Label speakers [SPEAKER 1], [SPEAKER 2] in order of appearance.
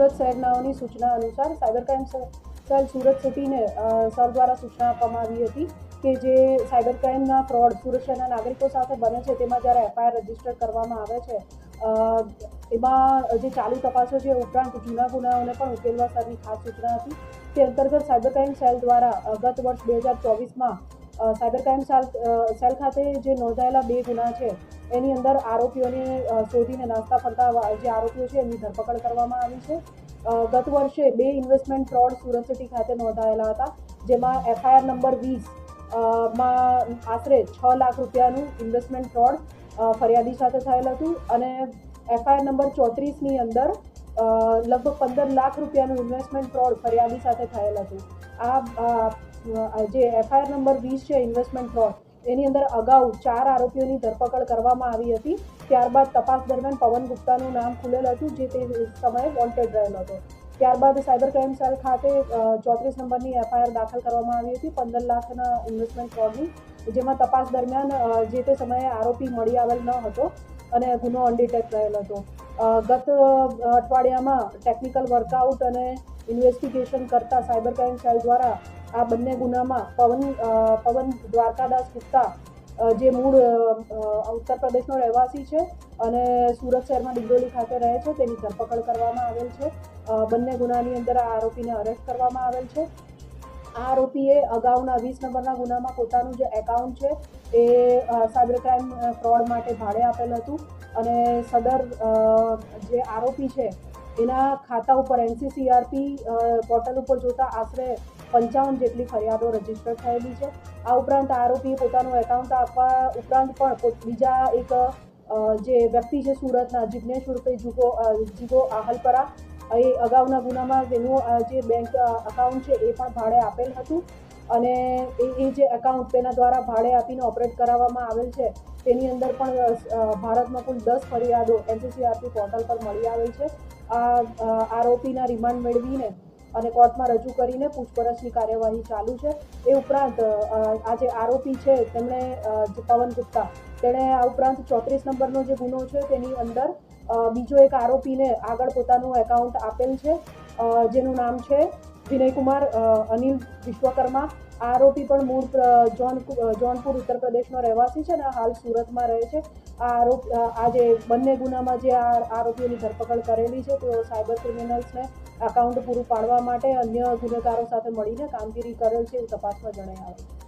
[SPEAKER 1] સુરત શહેરનાઓની સૂચના અનુસાર સાયબર ક્રાઇમ સેલ સુરત સિટીને સર દ્વારા સૂચના આપવામાં આવી હતી કે જે સાયબર ક્રાઇમના ફ્રોડ સુરત શહેરના નાગરિકો સાથે બને છે તેમાં જ્યારે એફઆઈઆર રજીસ્ટર કરવામાં આવે છે એમાં જે ચાલુ તપાસો છે ઉપરાંત જૂના ગુનાઓને પણ ઉકેલવા સરની ખાસ સૂચના હતી તે અંતર્ગત સાયબર ક્રાઇમ સેલ દ્વારા ગત વર્ષ 2024માં સાયબર ક્રાઇમ સેલ ખાતે જે નોંધાયેલા 2 ગુના છે એની અંદર આરોપીઓને શોધીને નાસ્તા ફરતા જે આરોપીઓ છે એમની ધરપકડ કરવામાં આવી છે। ગત વર્ષે 2 ઇન્વેસ્ટમેન્ટ ફ્રોડ સુરત સિટી ખાતે નોંધાયેલા હતા જેમાં એફઆઈઆર નંબર 20 માં આશરે 6 લાખ રૂપિયાનું ઇન્વેસ્ટમેન્ટ ફ્રોડ ફરિયાદી સાથે થયેલ હતું અને એફઆઈઆર નંબર 34ની અંદર લગભગ 15 લાખ રૂપિયાનું ઇન્વેસ્ટમેન્ટ ફ્રોડ ફરિયાદી સાથે થયેલ હતું। આ જે એફઆઈઆર નંબર 20 છે ઇન્વેસ્ટમેન્ટ ફ્રોડ એની અંદર અગાઉ 4 આરોપીઓની ધરપકડ કરવામાં આવી હતી। ત્યારબાદ તપાસ દરમિયાન પવન ગુપ્તાનું નામ ખુલેલ હતું જે તે સમયે વોન્ટેડ રહેલ હતો। ત્યારબાદ સાયબર ક્રાઇમ સેલ ખાતે 34 નંબરની એફઆઈઆર દાખલ કરવામાં આવી હતી 15 લાખના ઇન્વેસ્ટમેન્ટ ફ્રોડની, જેમાં તપાસ દરમિયાન જે તે સમયે આરોપી મળી આવેલ ન હતો અને ગુનો અનડિટેક્ટ રહેલ હતો। ગત અઠવાડિયામાં ટેકનિકલ વર્કઆઉટ અને ઇન્વેસ્ટિગેશન કરતા સાયબર ક્રાઇમ સેલ દ્વારા આ બંને ગુનામાં પવન દ્વારકાદાસ ગુપ્તા જે મૂળ ઉત્તર પ્રદેશનો રહેવાસી છે અને સુરત શહેરમાં ડિંડોલી ખાતે રહે છે તેની ધરપકડ કરવામાં આવેલ છે। બંને ગુનાની અંદર આ આરોપીને અરેસ્ટ કરવામાં આવેલ છે। આ આરોપીએ અગાઉના 20 નંબરના ગુનામાં પોતાનું જે એકાઉન્ટ છે એ સાયબર ક્રાઇમ ફ્રોડ માટે ભાડે આપેલ હતું અને સદર જે આરોપી છે એના ખાતા ઉપર એનસીસીઆરપી પોર્ટલ ઉપર જોતા આશરે 55 જેટલી ફરિયાદો રજીસ્ટર થયેલી છે। આ ઉપરાંત આરોપીએ પોતાનું એકાઉન્ટ આપવા ઉપરાંત પણ બીજા એક જે વ્યક્તિ છે સુરતના જિગ્નેશ ઉર્ફે જીગો આહલપરા એ અગાઉના ગુનામાં તેનું જે બેંક અકાઉન્ટ છે એ પણ ભાડે આપેલ હતું અને એ જે એકાઉન્ટ તેના દ્વારા ભાડે આપીને ઓપરેટ કરાવવામાં આવેલ છે તેની અંદર પણ ભારતમાં કુલ 10 ફરિયાદો એનસીસીઆરપી પોર્ટલ પર મળી આવેલ છે। આ આરોપીના રિમાન્ડ મેળવીને અને કોર્ટમાં રજૂ કરીને પૂછપરછની કાર્યવાહી ચાલુ છે। એ ઉપરાંત આ જે આરોપી છે તેમણે પવન ગુપ્તા તેણે આ ઉપરાંત 34 નંબરનો જે ગુનો છે તેની અંદર બીજો એક આરોપીને આગળ પોતાનું એકાઉન્ટ આપેલ છે જેનું નામ છે વિનયકુમાર અનિલ વિશ્વકર્મા। આ આરોપી પણ મૂળ જૌનપુર ઉત્તર પ્રદેશનો રહેવાસી છે અને હાલ સુરતમાં રહે છે। આ જે બંને ગુનામાં જે આરોપીઓની ધરપકડ કરેલી છે તેઓ સાયબર ક્રિમિનલ્સને એકાઉન્ટ પૂરું પાડવા માટે અન્ય ગુનેગારો સાથે મળીને કામગીરી કરેલ છે એવું તપાસમાં જણાય આવે છે।